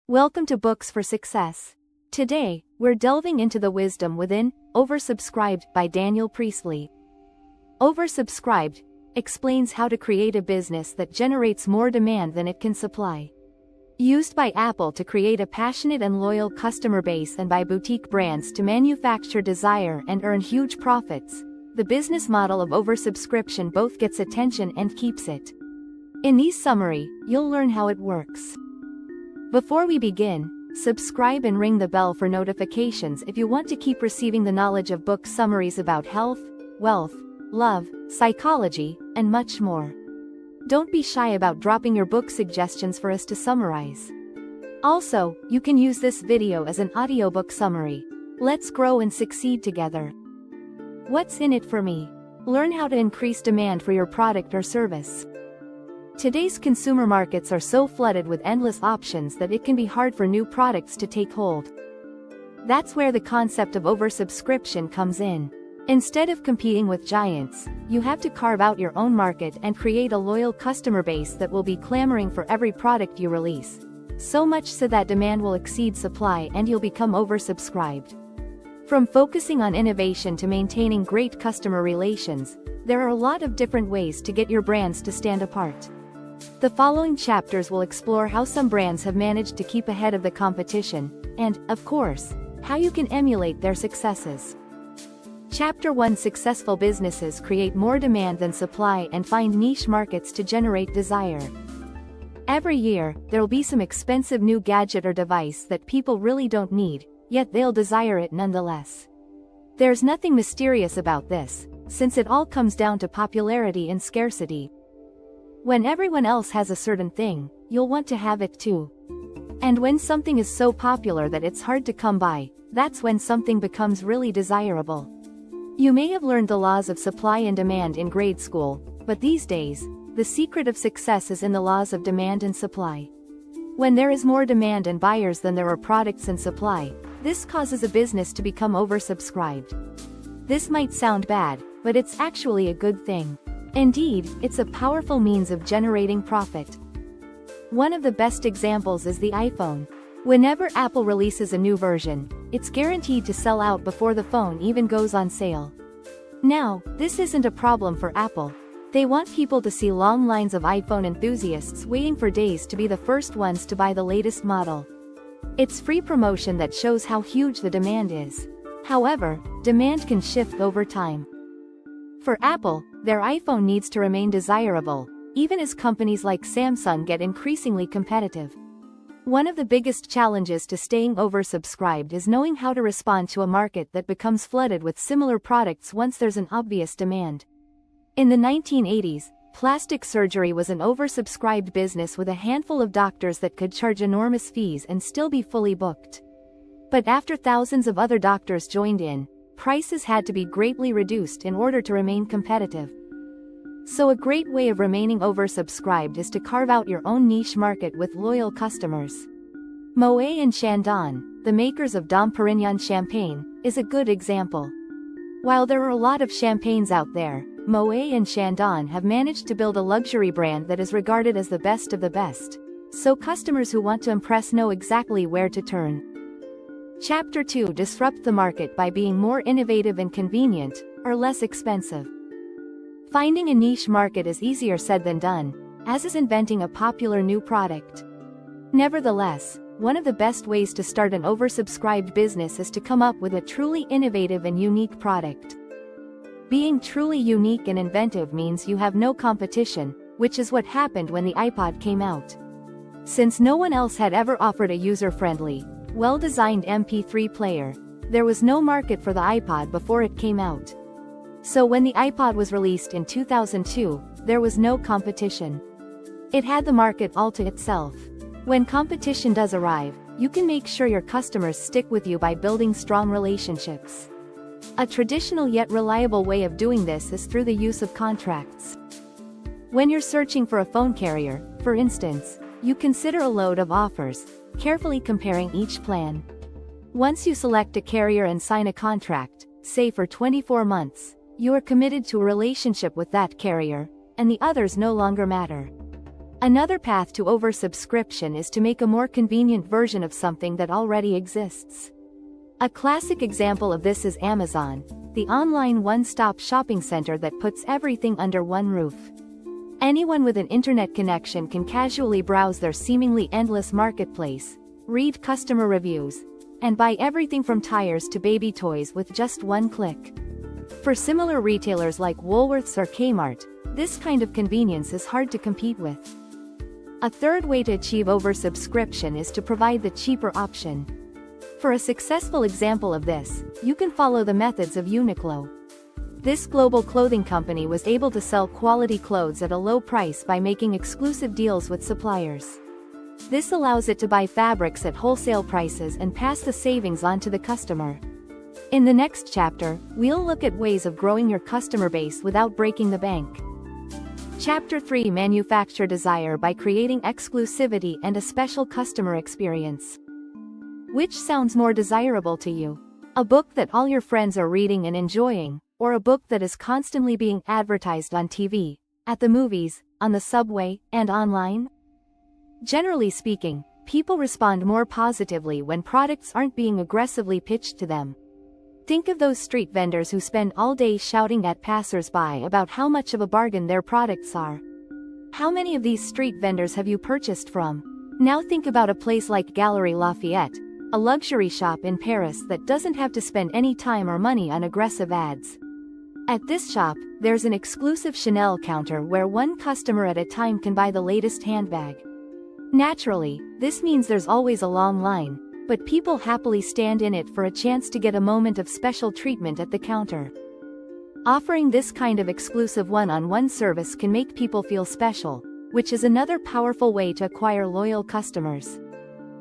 Welcome to Books for Success. Today, we're delving into the wisdom within Oversubscribed by Daniel Priestley. Oversubscribed explains how to create a business that generates more demand than it can supply. Used by Apple to create a passionate and loyal customer base and by boutique brands to manufacture desire and earn huge profits, the business model of oversubscription both gets attention and keeps it. In this summary, you'll learn how it works. Before we begin, subscribe and ring the bell for notifications if you want to keep receiving the knowledge of book summaries about health, wealth, love, psychology, and much more. Don't be shy about dropping your book suggestions for us to summarize. Also, you can use this video as an audiobook summary. Let's grow and succeed together. What's in it for me? Learn how to increase demand for your product or service. Today's consumer markets are so flooded with endless options that it can be hard for new products to take hold. That's where the concept of oversubscription comes in. Instead of competing with giants, you have to carve out your own market and create a loyal customer base that will be clamoring for every product you release. So much so that demand will exceed supply and you'll become oversubscribed. From focusing on innovation to maintaining great customer relations, there are a lot of different ways to get your brands to stand apart. The following chapters will explore how some brands have managed to keep ahead of the competition, and, of course, how you can emulate their successes. Chapter 1: Successful businesses create more demand than supply and find niche markets to generate desire. Every year, there'll be some expensive new gadget or device that people really don't need, yet they'll desire it nonetheless. There's nothing mysterious about this, since it all comes down to popularity and scarcity. When everyone else has a certain thing, you'll want to have it too. And when something is so popular that it's hard to come by, that's when something becomes really desirable. You may have learned the laws of supply and demand in grade school, but these days, the secret of success is in the laws of demand and supply. When there is more demand and buyers than there are products and supply, this causes a business to become oversubscribed. This might sound bad, but it's actually a good thing. Indeed, it's a powerful means of generating profit. One of the best examples is the iPhone. Whenever Apple releases a new version, it's guaranteed to sell out before the phone even goes on sale. Now, this isn't a problem for Apple. They want people to see long lines of iPhone enthusiasts waiting for days to be the first ones to buy the latest model. It's free promotion that shows how huge the demand is. However, demand can shift over time. For Apple, their iPhone needs to remain desirable, even as companies like Samsung get increasingly competitive. One of the biggest challenges to staying oversubscribed is knowing how to respond to a market that becomes flooded with similar products once there's an obvious demand. In the 1980s, plastic surgery was an oversubscribed business with a handful of doctors that could charge enormous fees and still be fully booked. But after thousands of other doctors joined in, prices had to be greatly reduced in order to remain competitive. So a great way of remaining oversubscribed is to carve out your own niche market with loyal customers. Moet and Chandon, the makers of Dom Perignon champagne, is a good example. While there are a lot of champagnes out there, Moet and Chandon have managed to build a luxury brand that is regarded as the best of the best. So customers who want to impress know exactly where to turn. Chapter 2: Disrupt the market by being more innovative and convenient, or less expensive. Finding a niche market is easier said than done, as is inventing a popular new product. Nevertheless, one of the best ways to start an oversubscribed business is to come up with a truly innovative and unique product. Being truly unique and inventive means you have no competition, which is what happened when the iPod came out. Since no one else had ever offered a user-friendly, well-designed MP3 player, there was no market for the iPod before it came out. So when the iPod was released in 2002, there was no competition. It had the market all to itself. When competition does arrive, you can make sure your customers stick with you by building strong relationships. A traditional yet reliable way of doing this is through the use of contracts. When you're searching for a phone carrier, for instance, you consider a load of offers, carefully comparing each plan. Once you select a carrier and sign a contract, say for 24 months, you are committed to a relationship with that carrier, and the others no longer matter. Another path to oversubscription is to make a more convenient version of something that already exists. A classic example of this is Amazon, the online one-stop shopping center that puts everything under one roof. Anyone with an internet connection can casually browse their seemingly endless marketplace, read customer reviews, and buy everything from tires to baby toys with just one click. For similar retailers like Woolworths or Kmart, this kind of convenience is hard to compete with. A third way to achieve oversubscription is to provide the cheaper option. For a successful example of this, you can follow the methods of Uniqlo. This global clothing company was able to sell quality clothes at a low price by making exclusive deals with suppliers. This allows it to buy fabrics at wholesale prices and pass the savings on to the customer. In the next chapter, we'll look at ways of growing your customer base without breaking the bank. Chapter 3: Manufacture desire by creating exclusivity and a special customer experience. Which sounds more desirable to you? A book that all your friends are reading and enjoying, or a book that is constantly being advertised on TV, at the movies, on the subway, and online? Generally speaking, people respond more positively when products aren't being aggressively pitched to them. Think of those street vendors who spend all day shouting at passers-by about how much of a bargain their products are. How many of these street vendors have you purchased from? Now think about a place like Galeries Lafayette, a luxury shop in Paris that doesn't have to spend any time or money on aggressive ads. At this shop, there's an exclusive Chanel counter where one customer at a time can buy the latest handbag. Naturally, this means there's always a long line, but people happily stand in it for a chance to get a moment of special treatment at the counter. Offering this kind of exclusive one-on-one service can make people feel special, which is another powerful way to acquire loyal customers.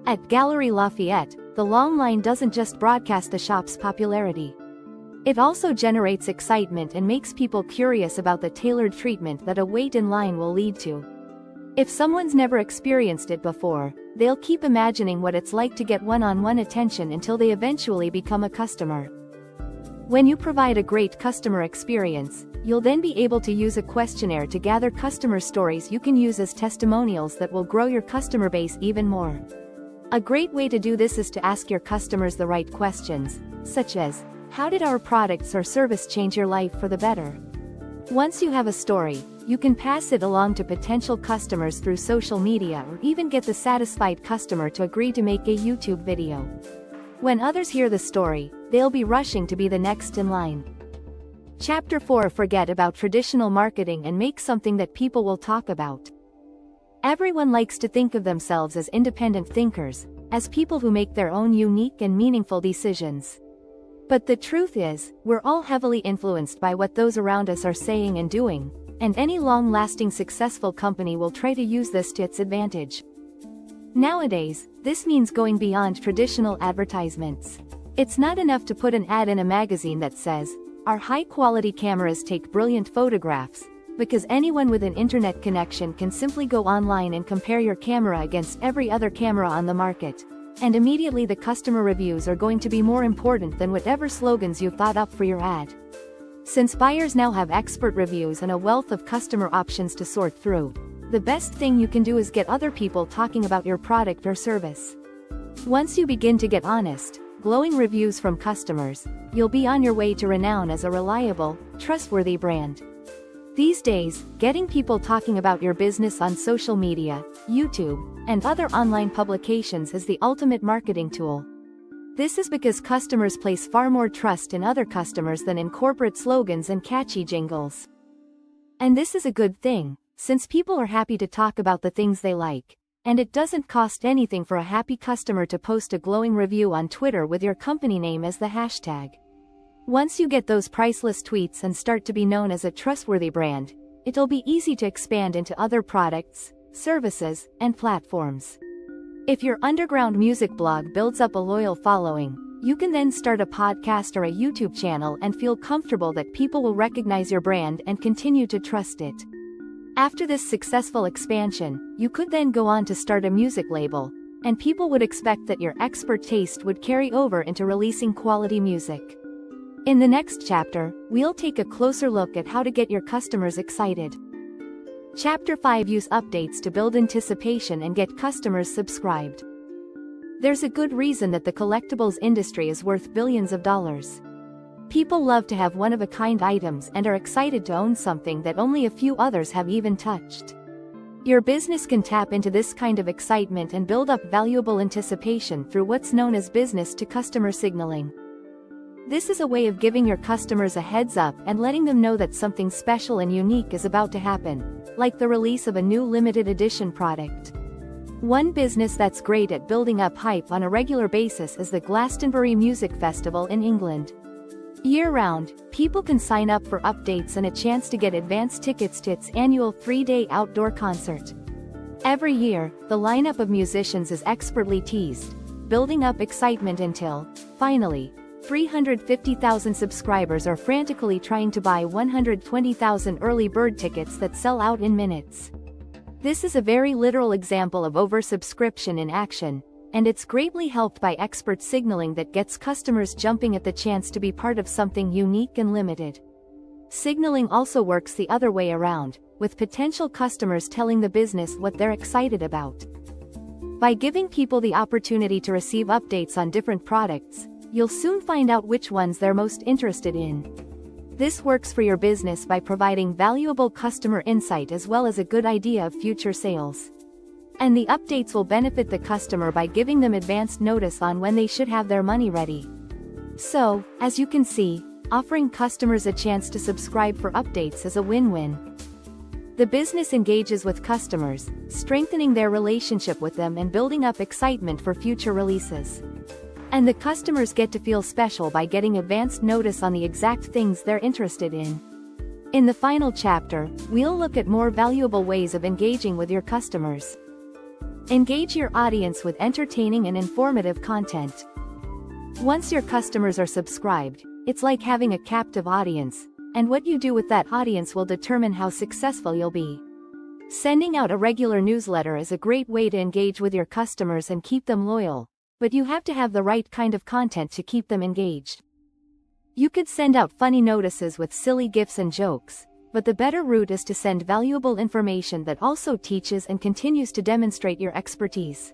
At Galeries Lafayette, the long line doesn't just broadcast the shop's popularity. It also generates excitement and makes people curious about the tailored treatment that a wait in line will lead to. If someone's never experienced it before, they'll keep imagining what it's like to get one-on-one attention until they eventually become a customer. When you provide a great customer experience, you'll then be able to use a questionnaire to gather customer stories you can use as testimonials that will grow your customer base even more. A great way to do this is to ask your customers the right questions, such as, how did our products or service change your life for the better? Once you have a story, you can pass it along to potential customers through social media or even get the satisfied customer to agree to make a YouTube video. When others hear the story, they'll be rushing to be the next in line. Chapter 4: Forget about traditional marketing and make something that people will talk about. Everyone likes to think of themselves as independent thinkers, as people who make their own unique and meaningful decisions. But the truth is, we're all heavily influenced by what those around us are saying and doing, and any long-lasting successful company will try to use this to its advantage. Nowadays, this means going beyond traditional advertisements. It's not enough to put an ad in a magazine that says, "Our high-quality cameras take brilliant photographs," because anyone with an internet connection can simply go online and compare your camera against every other camera on the market. And immediately the customer reviews are going to be more important than whatever slogans you've thought up for your ad. Since buyers now have expert reviews and a wealth of customer options to sort through, the best thing you can do is get other people talking about your product or service. Once you begin to get honest, glowing reviews from customers, you'll be on your way to renown as a reliable, trustworthy brand. These days, getting people talking about your business on social media, YouTube, and other online publications is the ultimate marketing tool. This is because customers place far more trust in other customers than in corporate slogans and catchy jingles. And this is a good thing, since people are happy to talk about the things they like, and it doesn't cost anything for a happy customer to post a glowing review on Twitter with your company name as the hashtag. Once you get those priceless tweets and start to be known as a trustworthy brand, it'll be easy to expand into other products, services, and platforms. If your underground music blog builds up a loyal following, you can then start a podcast or a YouTube channel and feel comfortable that people will recognize your brand and continue to trust it. After this successful expansion, you could then go on to start a music label, and people would expect that your expert taste would carry over into releasing quality music. In the next chapter, we'll take a closer look at how to get your customers excited. Chapter 5: Use updates to build anticipation and get customers subscribed. There's a good reason that the collectibles industry is worth billions of dollars. People love to have one-of-a-kind items and are excited to own something that only a few others have even touched. Your business can tap into this kind of excitement and build up valuable anticipation through what's known as business-to-customer signaling. This is a way of giving your customers a heads-up and letting them know that something special and unique is about to happen, like the release of a new limited edition product. One business that's great at building up hype on a regular basis is the Glastonbury Music Festival in England. Year-round, people can sign up for updates and a chance to get advance tickets to its annual 3-day outdoor concert. Every year, the lineup of musicians is expertly teased, building up excitement until, finally, 350,000 subscribers are frantically trying to buy 120,000 early bird tickets that sell out in minutes. This is a very literal example of oversubscription in action, and it's greatly helped by expert signaling that gets customers jumping at the chance to be part of something unique and limited. Signaling also works the other way around, with potential customers telling the business what they're excited about. By giving people the opportunity to receive updates on different products, you'll soon find out which ones they're most interested in. This works for your business by providing valuable customer insight as well as a good idea of future sales. And the updates will benefit the customer by giving them advanced notice on when they should have their money ready. So, as you can see, offering customers a chance to subscribe for updates is a win-win. The business engages with customers, strengthening their relationship with them and building up excitement for future releases. And the customers get to feel special by getting advanced notice on the exact things they're interested in. In the final chapter, we'll look at more valuable ways of engaging with your customers. Engage your audience with entertaining and informative content. Once your customers are subscribed, it's like having a captive audience, and what you do with that audience will determine how successful you'll be. Sending out a regular newsletter is a great way to engage with your customers and keep them loyal. But you have to have the right kind of content to keep them engaged. You could send out funny notices with silly gifs and jokes, but the better route is to send valuable information that also teaches and continues to demonstrate your expertise.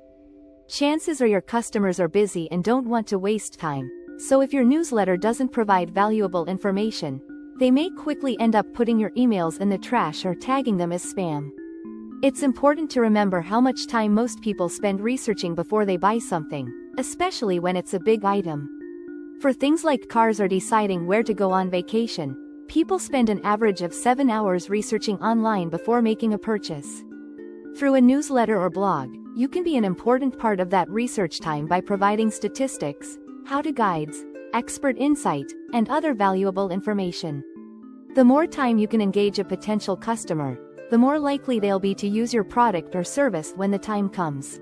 Chances are your customers are busy and don't want to waste time, so if your newsletter doesn't provide valuable information, they may quickly end up putting your emails in the trash or tagging them as spam. It's important to remember how much time most people spend researching before they buy something, especially when it's a big item. For things like cars or deciding where to go on vacation, people spend an average of 7 hours researching online before making a purchase. Through a newsletter or blog, you can be an important part of that research time by providing statistics, how-to guides, expert insight, and other valuable information. The more time you can engage a potential customer, the more likely they'll be to use your product or service when the time comes.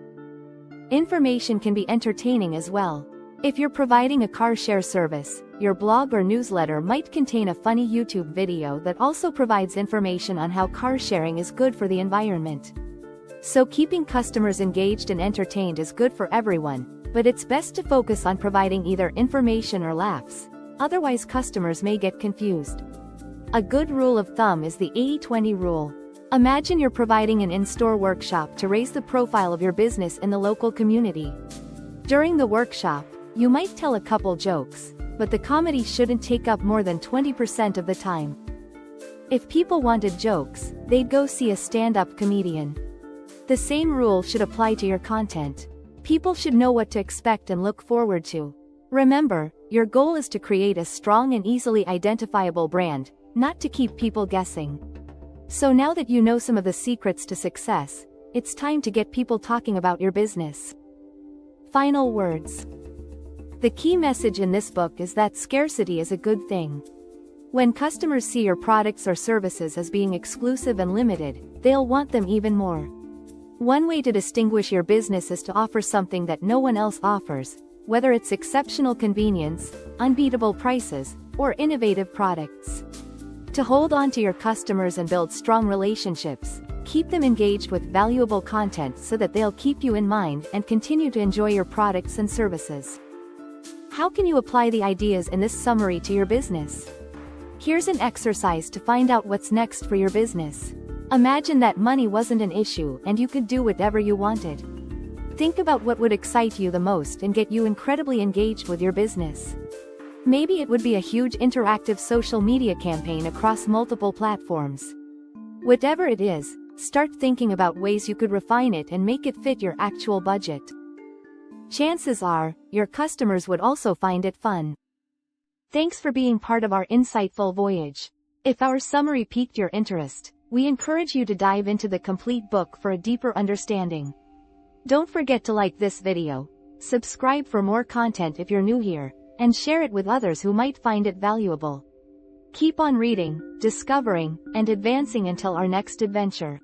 Information can be entertaining as well. If you're providing a car share service, your blog or newsletter might contain a funny YouTube video that also provides information on how car sharing is good for the environment. So keeping customers engaged and entertained is good for everyone, but it's best to focus on providing either information or laughs, otherwise customers may get confused. A good rule of thumb is the 80-20 rule. Imagine you're providing an in-store workshop to raise the profile of your business in the local community. During the workshop, you might tell a couple jokes, but the comedy shouldn't take up more than 20% of the time. If people wanted jokes, they'd go see a stand-up comedian. The same rule should apply to your content. People should know what to expect and look forward to. Remember, your goal is to create a strong and easily identifiable brand, not to keep people guessing. So now that you know some of the secrets to success, it's time to get people talking about your business. Final words. The key message in this book is that scarcity is a good thing. When customers see your products or services as being exclusive and limited, they'll want them even more. One way to distinguish your business is to offer something that no one else offers, whether it's exceptional convenience, unbeatable prices, or innovative products. To hold on to your customers and build strong relationships, keep them engaged with valuable content so that they'll keep you in mind and continue to enjoy your products and services. How can you apply the ideas in this summary to your business? Here's an exercise to find out what's next for your business. Imagine that money wasn't an issue and you could do whatever you wanted. Think about what would excite you the most and get you incredibly engaged with your business. Maybe it would be a huge interactive social media campaign across multiple platforms. Whatever it is, start thinking about ways you could refine it and make it fit your actual budget. Chances are, your customers would also find it fun. Thanks for being part of our insightful voyage. If our summary piqued your interest, we encourage you to dive into the complete book for a deeper understanding. Don't forget to like this video, subscribe for more content if you're new here, and share it with others who might find it valuable. Keep on reading, discovering, and advancing until our next adventure.